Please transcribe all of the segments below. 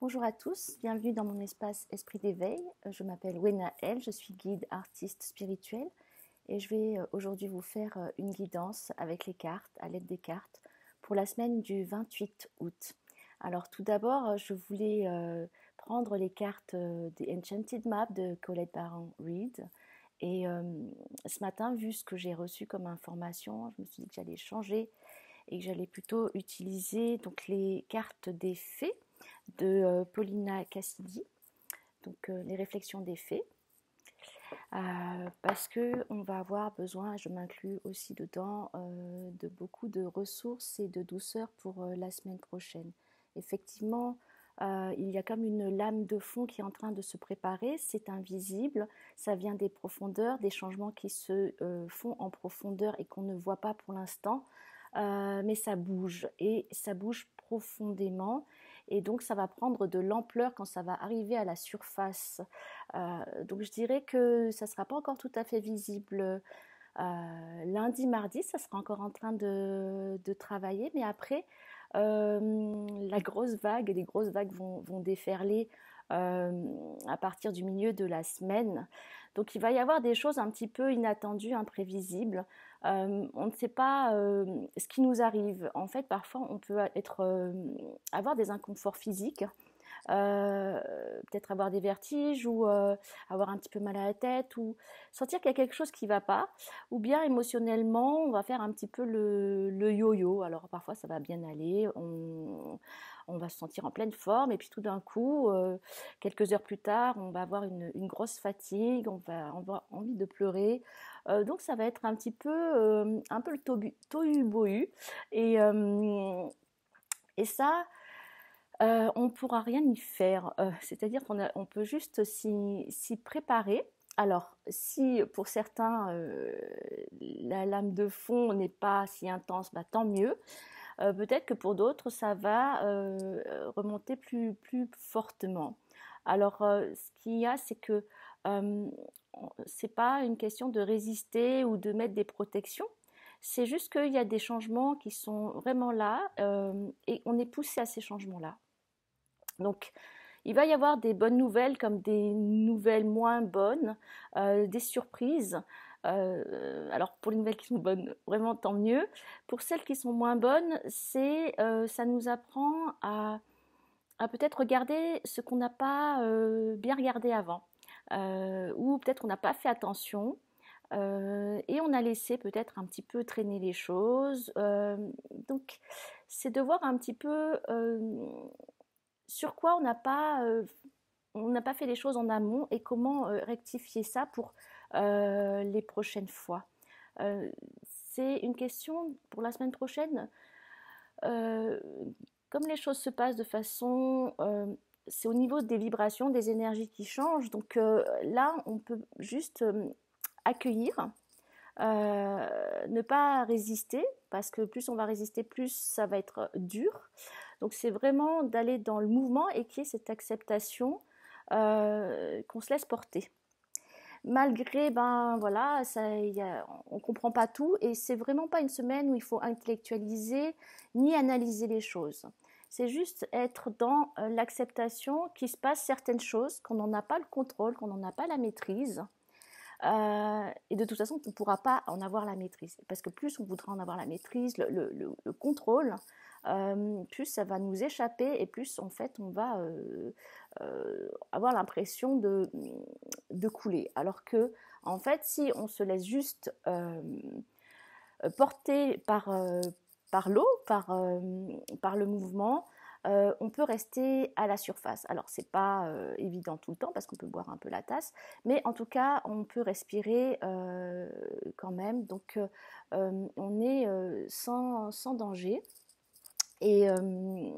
Bonjour à tous, bienvenue dans mon espace Esprit d'éveil. Je m'appelle Wena L, je suis guide artiste spirituel et je vais aujourd'hui vous faire une guidance avec les cartes, à l'aide des cartes, pour la semaine du 28 août. Alors tout d'abord, je voulais prendre les cartes des Enchanted Map de Colette Baron Reid. Et ce matin, vu ce que j'ai reçu comme information, je me suis dit que j'allais changer et que j'allais plutôt utiliser donc les cartes des fées de Paulina Cassidy, donc les réflexions des fées, parce que on va avoir besoin, je m'inclus aussi dedans, de beaucoup de ressources et de douceur pour la semaine prochaine. Effectivement, il y a comme une lame de fond qui est en train de se préparer, c'est invisible, ça vient des profondeurs, des changements qui se font en profondeur et qu'on ne voit pas pour l'instant, mais ça bouge et ça bouge profondément et donc ça va prendre de l'ampleur quand ça va arriver à la surface. Donc je dirais que ça ne sera pas encore tout à fait visible lundi, mardi, ça sera encore en train de travailler, mais après la grosse vague, les grosses vagues vont déferler à partir du milieu de la semaine. Donc il va y avoir des choses un petit peu inattendues, imprévisibles. On ne sait pas ce qui nous arrive. En fait, parfois, on peut avoir des inconforts physiques, peut-être avoir des vertiges ou avoir un petit peu mal à la tête ou sentir qu'il y a quelque chose qui ne va pas, ou bien émotionnellement, on va faire un petit peu le yo-yo. Alors parfois, ça va bien aller, on va se sentir en pleine forme et puis tout d'un coup, quelques heures plus tard, on va avoir une grosse fatigue, on va avoir envie de pleurer. Donc ça va être un peu le tohu-bohu et ça, on ne pourra rien y faire. C'est-à-dire qu'on peut juste s'y préparer. Alors, si pour certains, la lame de fond n'est pas si intense, bah, tant mieux. Peut-être que pour d'autres, ça va remonter plus fortement. Alors, ce qu'il y a, c'est que euh, c'est pas une question de résister ou de mettre des protections. C'est juste qu'il y a des changements qui sont vraiment là et on est poussé à ces changements-là. Donc, il va y avoir des bonnes nouvelles comme des nouvelles moins bonnes, des surprises. Alors, pour les nouvelles qui sont bonnes, vraiment tant mieux. Pour celles qui sont moins bonnes, ça nous apprend à peut-être regarder ce qu'on n'a pas bien regardé avant. Ou peut-être on n'a pas fait attention. Et on a laissé peut-être un petit peu traîner les choses. Donc, c'est de voir un petit peu sur quoi on n'a pas fait les choses en amont et comment rectifier ça pour les prochaines fois. Euh, c'est une question pour la semaine prochaine. Euh, Comme les choses se passent de façon... c'est au niveau des vibrations, des énergies qui changent. Donc là, on peut juste accueillir, ne pas résister, parce que plus on va résister, plus ça va être dur. Donc c'est vraiment d'aller dans le mouvement et qu'il y ait cette acceptation qu'on se laisse porter. Malgré, ben voilà, on ne comprend pas tout et c'est vraiment pas une semaine où il faut intellectualiser ni analyser les choses. C'est juste être dans l'acceptation qu'il se passe certaines choses, qu'on n'en a pas le contrôle, qu'on n'en a pas la maîtrise. Et de toute façon, on ne pourra pas en avoir la maîtrise. Parce que plus on voudra en avoir la maîtrise, le contrôle, plus ça va nous échapper et plus en fait on va avoir l'impression de couler. Alors que en fait, si on se laisse juste porter par l'eau, par le mouvement, on peut rester à la surface. Alors, c'est pas évident tout le temps parce qu'on peut boire un peu la tasse, mais en tout cas, on peut respirer quand même. Donc, on est sans danger. Et, euh,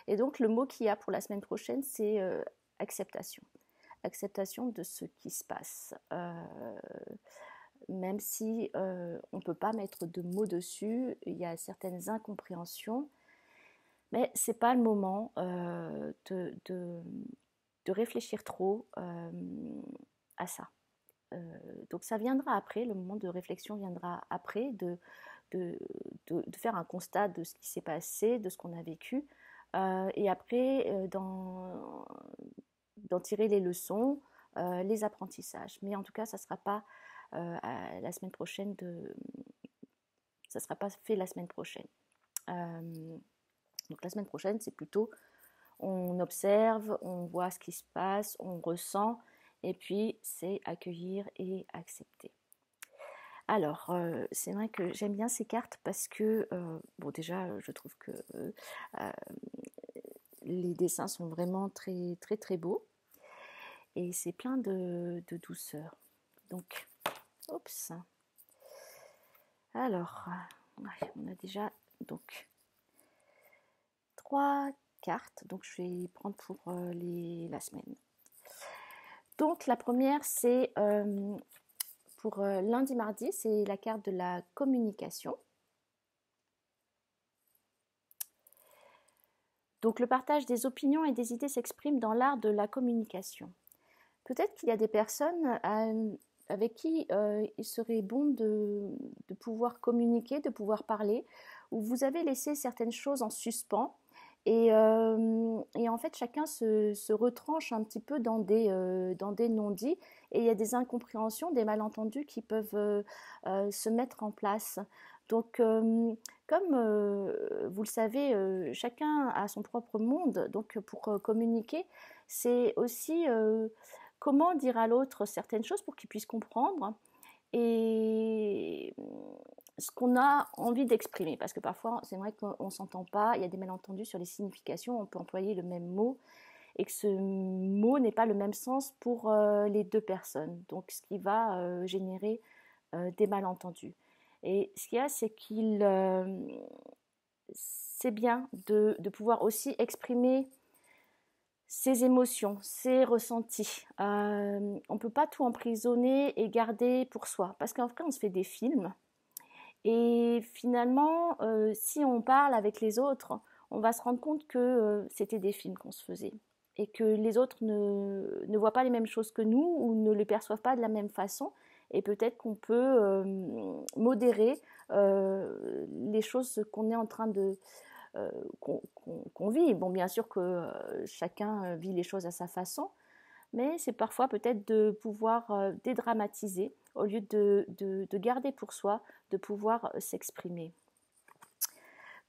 et donc, le mot qu'il y a pour la semaine prochaine, c'est acceptation. Acceptation de ce qui se passe. Même si on ne peut pas mettre de mots dessus, il y a certaines incompréhensions. Mais ce n'est pas le moment de réfléchir trop à ça. Donc ça viendra après, le moment de réflexion viendra après, de faire un constat de ce qui s'est passé, de ce qu'on a vécu. Et après d'en tirer les leçons, les apprentissages. Mais en tout cas, ça ne sera pas la semaine prochaine ça sera pas fait la semaine prochaine. Donc la semaine prochaine, c'est plutôt on observe, on voit ce qui se passe, on ressent, et puis c'est accueillir et accepter. Alors, c'est vrai que j'aime bien ces cartes parce que, bon déjà, je trouve que les dessins sont vraiment très très très beaux et c'est plein de douceur. Donc, oups. Alors, on a déjà donc 3 cartes, donc je vais prendre pour la semaine. Donc la première, c'est pour lundi, mardi, c'est la carte de la communication. Donc le partage des opinions et des idées s'exprime dans l'art de la communication. Peut-être qu'il y a des personnes avec qui il serait bon de pouvoir communiquer, de pouvoir parler, où vous avez laissé certaines choses en suspens et en fait chacun se retranche un petit peu dans des non-dits et il y a des incompréhensions, des malentendus qui peuvent se mettre en place. Donc comme vous le savez, chacun a son propre monde, donc pour communiquer, c'est aussi comment dire à l'autre certaines choses pour qu'il puisse comprendre et ce qu'on a envie d'exprimer. Parce que parfois, c'est vrai qu'on ne s'entend pas, il y a des malentendus sur les significations, on peut employer le même mot et que ce mot n'est pas le même sens pour les deux personnes. Donc, ce qui va générer des malentendus. Et ce qu'il y a, c'est c'est bien de pouvoir aussi exprimer ses émotions, ses ressentis. On ne peut pas tout emprisonner et garder pour soi, parce qu'en vrai, on se fait des films. Et finalement, si on parle avec les autres, on va se rendre compte que c'était des films qu'on se faisait. Et que les autres ne voient pas les mêmes choses que nous ou ne les perçoivent pas de la même façon. Et peut-être qu'on peut modérer les choses qu'on est en train qu'on vit. Bon, bien sûr que chacun vit les choses à sa façon, mais c'est parfois peut-être de pouvoir dédramatiser au lieu de garder pour soi, de pouvoir s'exprimer.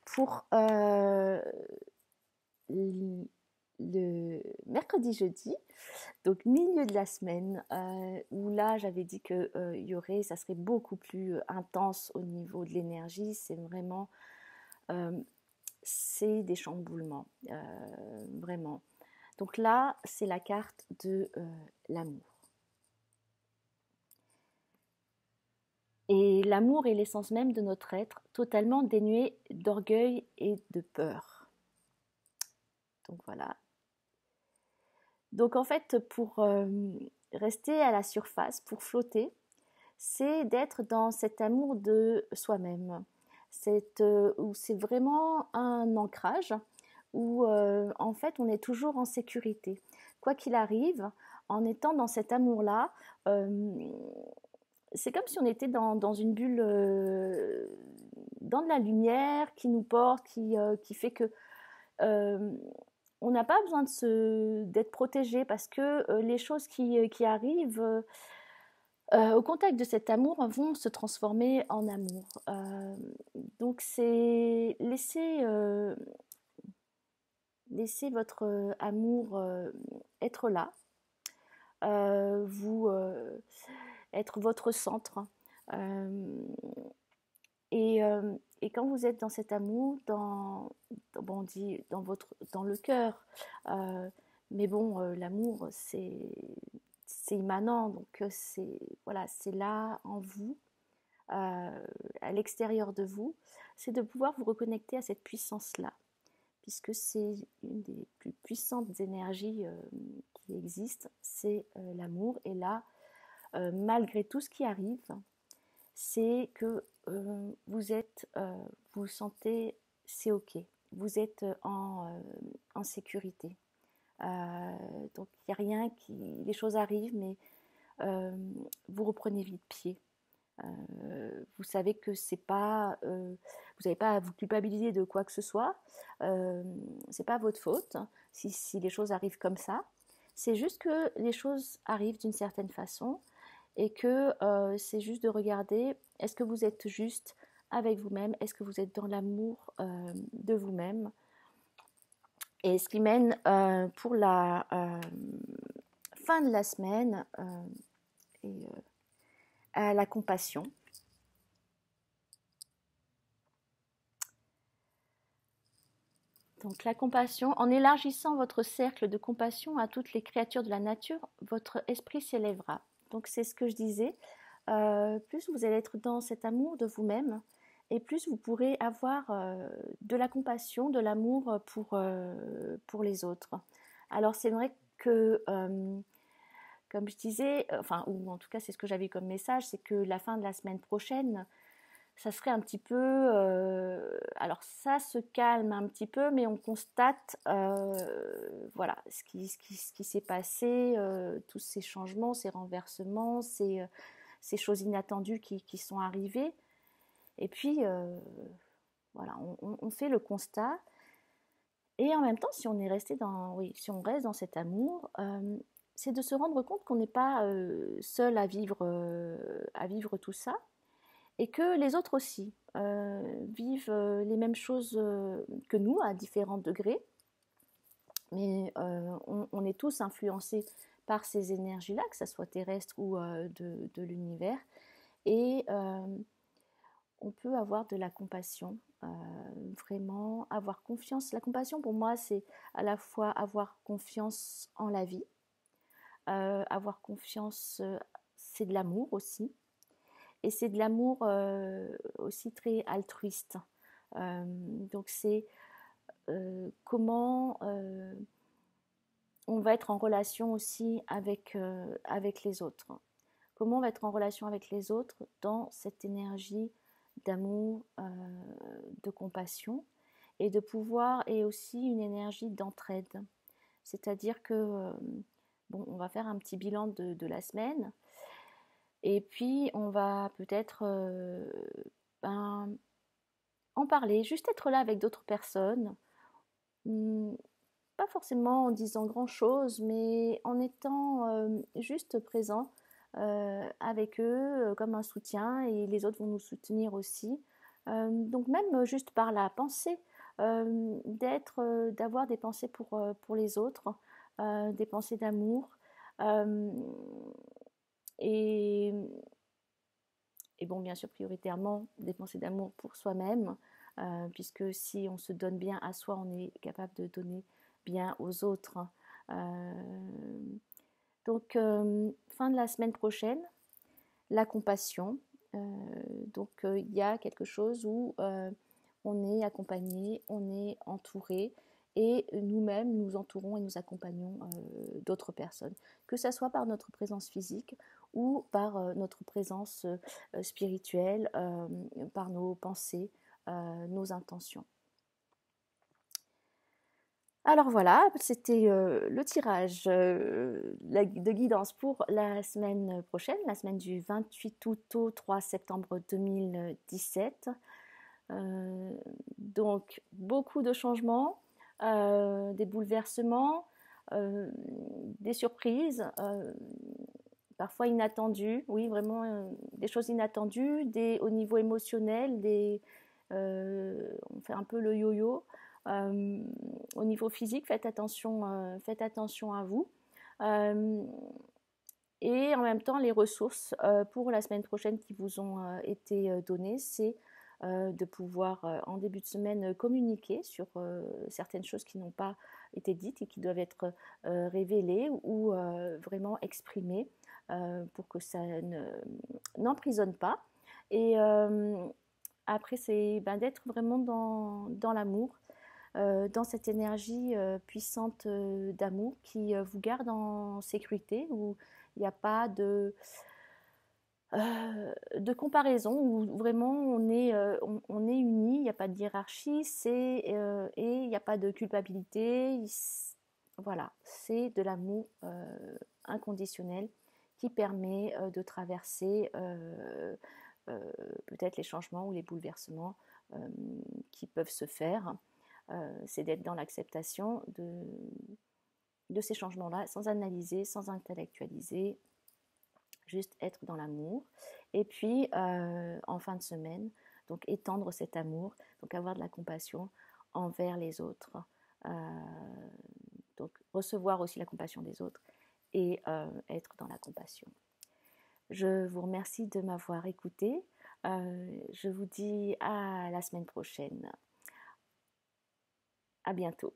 Pour le mercredi, jeudi, donc milieu de la semaine, où là j'avais dit que y aurait, ça serait beaucoup plus intense au niveau de l'énergie, c'est vraiment c'est des chamboulements, vraiment. Donc là, c'est la carte de l'amour. Et l'amour est l'essence même de notre être, totalement dénué d'orgueil et de peur. Donc voilà. Donc en fait, pour rester à la surface, pour flotter, c'est d'être dans cet amour de soi-même. Où c'est vraiment un ancrage, où en fait on est toujours en sécurité. Quoi qu'il arrive, en étant dans cet amour-là, c'est comme si on était dans une bulle, dans de la lumière qui nous porte, qui fait que on n'a pas besoin d'être protégé parce que les choses qui arrivent au contact de cet amour vont se transformer en amour. Donc c'est laisser votre amour être là, vous être votre centre. Et, et quand vous êtes dans cet amour, bon, on dit dans le cœur, mais bon, l'amour c'est immanent, donc voilà, c'est là en vous, à l'extérieur de vous, c'est de pouvoir vous reconnecter à cette puissance-là, puisque c'est une des plus puissantes énergies qui existent, c'est l'amour. Et là, malgré tout ce qui arrive, c'est que vous sentez, c'est ok, vous êtes en sécurité. Donc il n'y a rien les choses arrivent, mais vous reprenez vite pied. Vous savez que c'est pas, vous n'avez pas à vous culpabiliser de quoi que ce soit. C'est pas votre faute si les choses arrivent comme ça. C'est juste que les choses arrivent d'une certaine façon et que c'est juste de regarder est-ce que vous êtes juste avec vous-même, est-ce que vous êtes dans l'amour de vous-même. Et ce qui mène pour la fin de la semaine et, à la compassion. Donc la compassion, en élargissant votre cercle de compassion à toutes les créatures de la nature, votre esprit s'élèvera. Donc c'est ce que je disais, plus vous allez être dans cet amour de vous-même, et plus vous pourrez avoir de la compassion, de l'amour pour les autres. Alors c'est vrai que, comme je disais, enfin, ou en tout cas c'est ce que j'avais comme message, c'est que la fin de la semaine prochaine, ça serait un petit peu, alors ça se calme un petit peu, mais on constate, voilà, ce qui s'est passé, tous ces changements, ces renversements, ces choses inattendues qui sont arrivées. Et puis, voilà, on fait le constat. Et en même temps, si on est resté dans, oui, si on reste dans cet amour, c'est de se rendre compte qu'on n'est pas seul à vivre tout ça, et que les autres aussi vivent les mêmes choses que nous à différents degrés, mais on est tous influencés par ces énergies-là, que ce soit terrestre ou de l'univers, et on peut avoir de la compassion, vraiment avoir confiance. La compassion pour moi, c'est à la fois avoir confiance en la vie, avoir confiance, c'est de l'amour aussi, et c'est de l'amour aussi très altruiste. Donc c'est comment on va être en relation aussi avec les autres. Comment on va être en relation avec les autres dans cette énergie d'amour, de compassion, et de pouvoir, et aussi une énergie d'entraide. C'est-à-dire que, bon, on va faire un petit bilan de la semaine, et puis on va peut-être en parler, juste être là avec d'autres personnes, pas forcément en disant grand-chose, mais en étant juste présent avec eux comme un soutien, et les autres vont nous soutenir aussi. Donc même juste par la pensée, d'avoir des pensées pour les autres, des pensées d'amour, euh, et, et bon, bien sûr, prioritairement, des pensées d'amour pour soi-même, puisque si on se donne bien à soi, on est capable de donner bien aux autres. Donc, fin de la semaine prochaine, la compassion. Donc, il y a quelque chose où on est accompagné, on est entouré, et nous-mêmes nous entourons et nous accompagnons d'autres personnes, que ce soit par notre présence physique ou par notre présence spirituelle, par nos pensées, nos intentions. Alors voilà, c'était le tirage de guidance pour la semaine prochaine, la semaine du 28 août au 3 septembre 2017. Donc beaucoup de changements, des bouleversements, des surprises, parfois inattendues, oui vraiment des choses inattendues, au niveau émotionnel, on fait un peu le yo-yo. Au niveau physique, faites attention à vous. Et en même temps, les ressources pour la semaine prochaine qui vous ont été données, c'est de pouvoir en début de semaine communiquer sur certaines choses qui n'ont pas été dites et qui doivent être révélées ou vraiment exprimées pour que ça n'emprisonne pas. Et après, c'est d'être vraiment dans l'amour, dans cette énergie puissante d'amour qui vous garde en sécurité, où il n'y a pas de comparaison, où vraiment on est unis, il n'y a pas de hiérarchie, et il n'y a pas de culpabilité. Voilà, c'est de l'amour inconditionnel qui permet de traverser peut-être les changements ou les bouleversements qui peuvent se faire. C'est d'être dans l'acceptation de ces changements-là, sans analyser, sans intellectualiser, juste être dans l'amour. Et puis, en fin de semaine, donc étendre cet amour, donc avoir de la compassion envers les autres. Donc recevoir aussi la compassion des autres et être dans la compassion. Je vous remercie de m'avoir écouté. Je vous dis à la semaine prochaine. À bientôt.